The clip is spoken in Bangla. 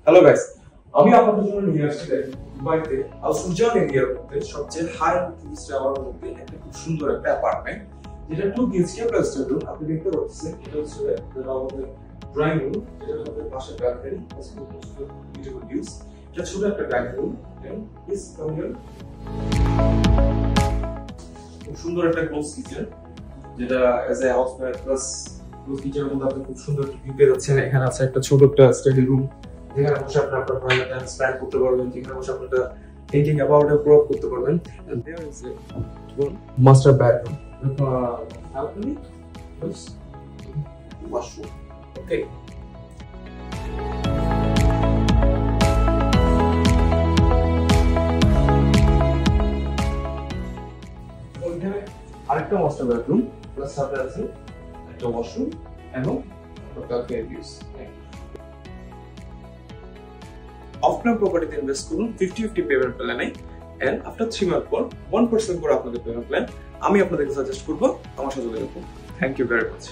হ্যালো গাইস, আমি আপনাদের জন্য নিয়ে আসছি দুবাইতে আল সুজান এরিয়ার মধ্যে সবচেয়ে হাই টুরিস্ট টাওয়ারের মধ্যে একটা খুব সুন্দর একটা অ্যাপার্টমেন্ট, যেটা 2 বিএইচকে প্লাস স্টোররুম। আপনি দেখতে পাচ্ছেন এটা হচ্ছে আমাদের ড্রয়িং রুম, যেটা আমাদের পাশে ব্যালকনি, বিউটিফুল ভিউজ। এটা ছোট একটা drawing room, please come here. খুব সুন্দর একটা ক্লোজ কিচেন, যেটা as a house wife plus close কিচেনের মধ্যে আপনি খুব সুন্দর একটা ভিউ পেয়ে যাচ্ছেন। এখানে আছে একটা ছোট একটা স্টাডি রুম, যেখানে বসে আপনি আপনার প্রাইভেট টাইম স্পেন্ড করতে পারবেন, যেখানে বসে আপনি থিংকিং অ্যাবাউট এ প্রয়োগ করতে পারবেন। And there is a master bedroom balcony plus washroom. Okay. ওইখানে আরেকটা মাস্টার বেডরুম প্লাস সাথে আছে একটা ওয়াশরুম এবং ব্যালকনি ভিউজ। অফলাইন প্রপার্টিতে ইনভেস্ট করুন 50-50 পেমেন্ট প্ল্যানে, এন্ড আফটার 3 মান্থ পর 1% করে আপনাদের পেমেন্ট প্ল্যান আমি আপনাদেরকে সাজেস্ট করব। আমার সাথে যোগাযোগ করুন। Thank you very much.